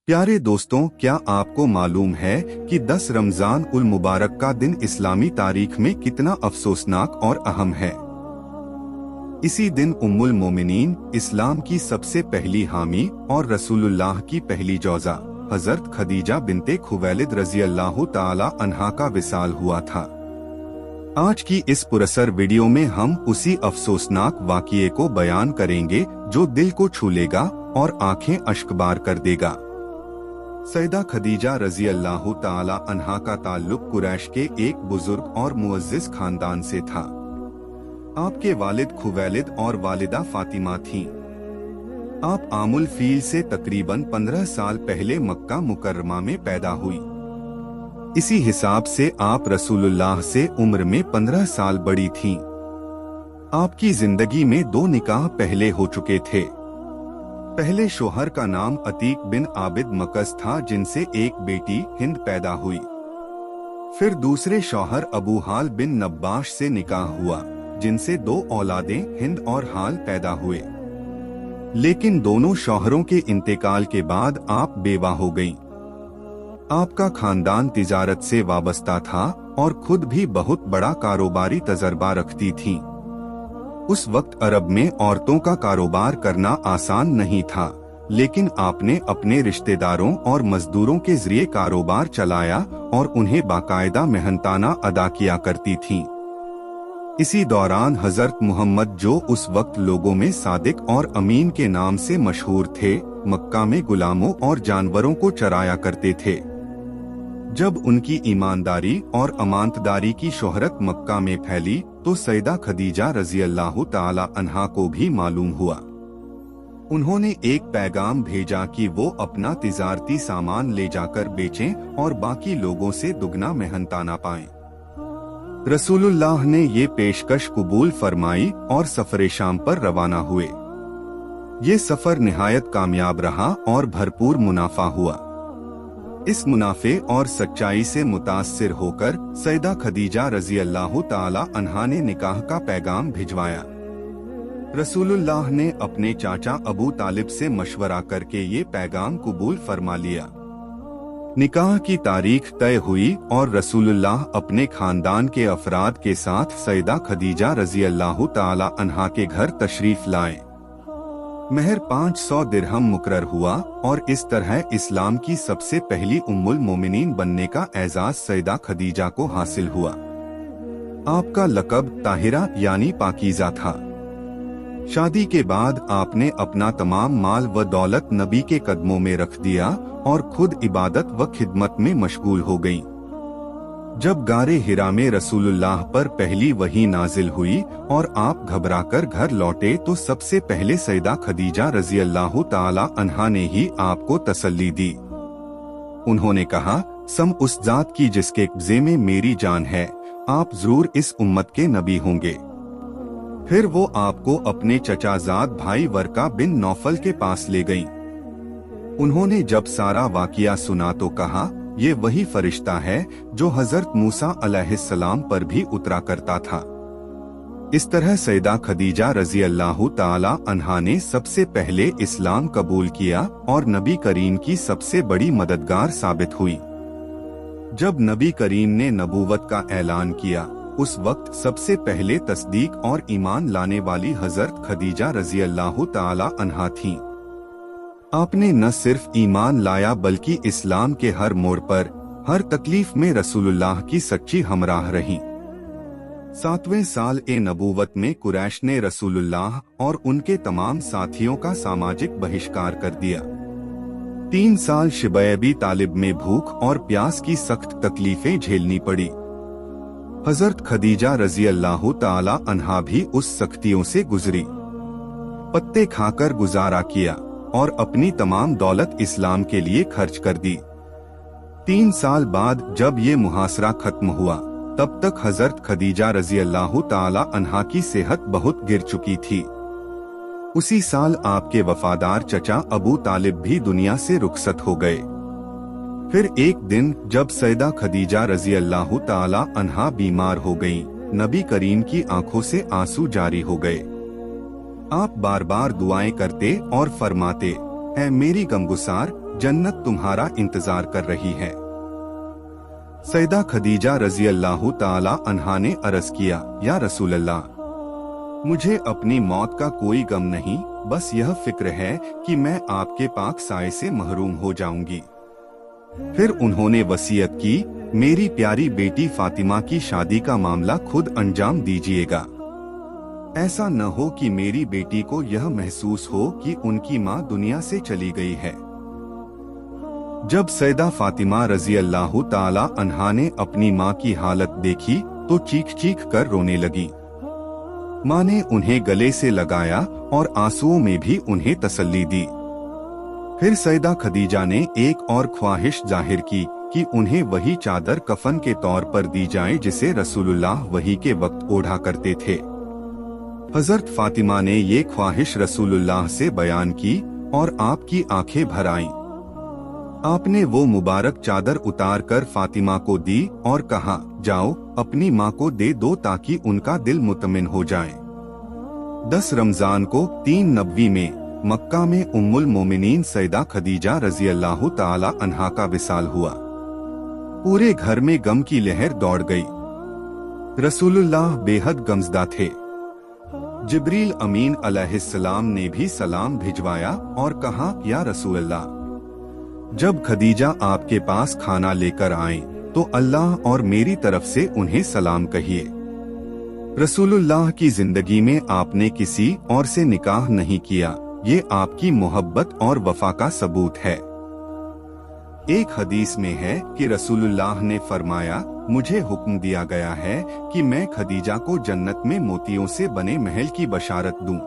प्यारे दोस्तों, क्या आपको मालूम है कि 10 रमजान उल मुबारक का दिन इस्लामी तारीख में कितना अफसोसनाक और अहम है। इसी दिन उम्मुल मोमिनीन, इस्लाम की सबसे पहली हामी और रसूलुल्लाह की पहली जौजा हजरत खदीजा बिन्ते खुवैलिद रजी अल्लाह ताला अन्हा का विसाल हुआ था। आज की इस पुरसर वीडियो में हम उसी अफसोसनाक वाक़ये को बयान करेंगे जो दिल को छू लेगा और आंखें अश्कबार कर देगा। सैयदा खदीजा रजी अल्लाह ताला अन्हा का ताल्लुक कुरैश के एक बुजुर्ग और मुअज्जिज खानदान से था। आपके वालिद खुवैलिद और वालिदा फातिमा थीं। आप आमुल फील से तकरीबन 15 साल पहले मक्का मुकर्रमा में पैदा हुई। इसी हिसाब से आप रसूलुल्लाह से उम्र में 15 साल बड़ी थीं। आपकी जिंदगी में 2 निकाह पहले हो चुके थे। पहले शोहर का नाम अतीक बिन आबिद मकस था, जिनसे एक बेटी हिंद पैदा हुई। फिर दूसरे शौहर अबू हाल बिन नब्बाश से निकाह हुआ, जिनसे 2 औलादें हिंद और हाल पैदा हुए। लेकिन दोनों शौहरों के इंतकाल के बाद आप बेवा हो गईं। आपका खानदान तिजारत से वाबस्ता था और खुद भी बहुत बड़ा कारोबारी तजर्बा रखती थीं। उस वक्त अरब में औरतों का कारोबार करना आसान नहीं था, लेकिन आपने अपने रिश्तेदारों और मजदूरों के जरिए कारोबार चलाया और उन्हें बाकायदा मेहनताना अदा किया करती थीं। इसी दौरान हजरत मोहम्मद, जो उस वक्त लोगों में सादिक और अमीन के नाम से मशहूर थे, मक्का में गुलामों और जानवरों को चराया करते थे। जब उनकी ईमानदारी और अमानतदारी की शोहरत मक्का में फैली तो सैयदा खदीजा रजी अल्लाह ताला अन्हा को भी मालूम हुआ। उन्होंने एक पैगाम भेजा कि वो अपना तिजारती सामान ले जाकर बेचें और बाकी लोगों से दुगना मेहनताना पाएं। रसूलुल्लाह ने ये पेशकश कबूल फरमाई और सफर शाम पर रवाना हुए। ये सफर निहायत कामयाब रहा और भरपूर मुनाफा हुआ। इस मुनाफे और सच्चाई से मुतासिर होकर सैयदा खदीजा रजी अल्लाह ताला अन्हा ने निकाह का पैगाम भिजवाया। रसूलुल्लाह ने अपने चाचा अबू तालिब से मशवरा करके ये पैगाम कबूल फरमा लिया। निकाह की तारीख तय हुई और रसूलुल्लाह अपने खानदान के अफराद के साथ सैयदा खदीजा रजी अल्लाह ताला अन्हा के घर तशरीफ लाए। महर 500 दिरहम मुकर्रर हुआ और इस तरह इस्लाम की सबसे पहली उम्मुल मोमिनीन बनने का एजाज सैयदा खदीजा को हासिल हुआ। आपका लक़ब ताहिरा यानी पाकीज़ा था। शादी के बाद आपने अपना तमाम माल व दौलत नबी के कदमों में रख दिया और खुद इबादत व खिदमत में मशगूल हो गईं। जब गारे हिरा में रसूलुल्लाह पर पहली वही नाजिल हुई और आप घबराकर घर लौटे तो सबसे पहले सैयदा खदीजा रजी अल्लाह ताला अन्हा ने ही आपको तसल्ली दी। उन्होंने कहा, सम उस जात की जिसके कब्जे में मेरी जान है, आप जरूर इस उम्मत के नबी होंगे। फिर वो आपको अपने चचाजाद भाई वर्का बिन नौफल के पास ले गईं। उन्होंने जब सारा वाकिया सुना तो कहा, ये वही फरिश्ता है जो हजरत मूसा अलैहिस्सलाम पर भी उतरा करता था। इस तरह सैयदा खदीजा रजी अल्लाह ताला अन्हा ने सबसे पहले इस्लाम कबूल किया और नबी करीम की सबसे बड़ी मददगार साबित हुई। जब नबी करीम ने नबूवत का ऐलान किया, उस वक्त सबसे पहले तस्दीक और ईमान लाने वाली हजरत खदीजा रजी अल्लाह ताला अन्हा थीं। आपने न सिर्फ ईमान लाया बल्कि इस्लाम के हर मोड़ पर, हर तकलीफ में रसूलुल्लाह की सच्ची हमराह रही। 7वें साल ए नबूवत में कुरैश ने रसूलुल्लाह और उनके तमाम साथियों का सामाजिक बहिष्कार कर दिया। 3 साल शिबैबी तालिब में भूख और प्यास की सख्त तकलीफें झेलनी पड़ी। हजरत खदीजा रजी अल्लाह ताला अन्हा भी उस सख्तियों से गुजरी। पत्ते खाकर गुजारा किया और अपनी तमाम दौलत इस्लाम के लिए खर्च कर दी। 3 साल बाद जब ये मुहासरा खत्म हुआ, तब तक हजरत खदीजा रजी अल्लाह ताला अन्हा की सेहत बहुत गिर चुकी थी। उसी साल आपके वफादार चचा अबू तालिब भी दुनिया से रुखसत हो गए। फिर एक दिन जब सैयदा खदीजा रजी अल्लाह ताला अन्हा बीमार हो गईं, नबी करीम की आंखों से आंसू जारी हो गए। आप बार बार दुआएं करते और फरमाते, ऐ मेरी गमगुसार, जन्नत तुम्हारा इंतजार कर रही है। सैयदा खदीजा रजी अल्लाह ताला अन्हा ने अर्ज किया, या रसूल अल्लाह, मुझे अपनी मौत का कोई गम नहीं, बस यह फिक्र है कि मैं आपके पाक साए से महरूम हो जाऊंगी। फिर उन्होंने वसीयत की, मेरी प्यारी बेटी फातिमा की शादी का मामला खुद अंजाम दीजिएगा। ऐसा न हो कि मेरी बेटी को यह महसूस हो कि उनकी माँ दुनिया से चली गई है। जब सैयदा फातिमा रजी अल्लाह ताला अन्हा ने अपनी माँ की हालत देखी तो चीख चीख कर रोने लगी। माँ ने उन्हें गले से लगाया और आंसुओं में भी उन्हें तसल्ली दी। फिर सैयदा खदीजा ने एक और ख्वाहिश जाहिर की कि उन्हें वही चादर कफन के तौर पर दी जाए जिसे रसूलुल्लाह वही के वक्त ओढ़ा करते थे। हजरत फातिमा ने ये ख्वाहिश रसूलुल्लाह से बयान की और आपकी आंखें भर आईं। आपने वो मुबारक चादर उतार कर फातिमा को दी और कहा, जाओ अपनी माँ को दे दो ताकि उनका दिल मुतमिन हो जाए। 10 रमजान को 3 नबवी में मक्का में उम्मुल मोमिनीन सैयदा खदीजा रजी अल्लाह ताला अन्हा का विसाल हुआ। पूरे घर में गम की लहर दौड़ गई। रसूलुल्लाह बेहद गमज़दा थे। जिब्रील अमीन अलैहिस्सलाम ने भी सलाम भिजवाया और कहा, या रसूलल्लाह, जब खदीजा आपके पास खाना लेकर आए तो अल्लाह और मेरी तरफ से उन्हें सलाम कहिए। रसूलुल्लाह की जिंदगी में आपने किसी और से निकाह नहीं किया, ये आपकी मोहब्बत और वफा का सबूत है। एक हदीस में है कि रसूलुल्लाह ने फरमाया, मुझे हुक्म दिया गया है कि मैं खदीजा को जन्नत में मोतियों से बने महल की बशारत दूं।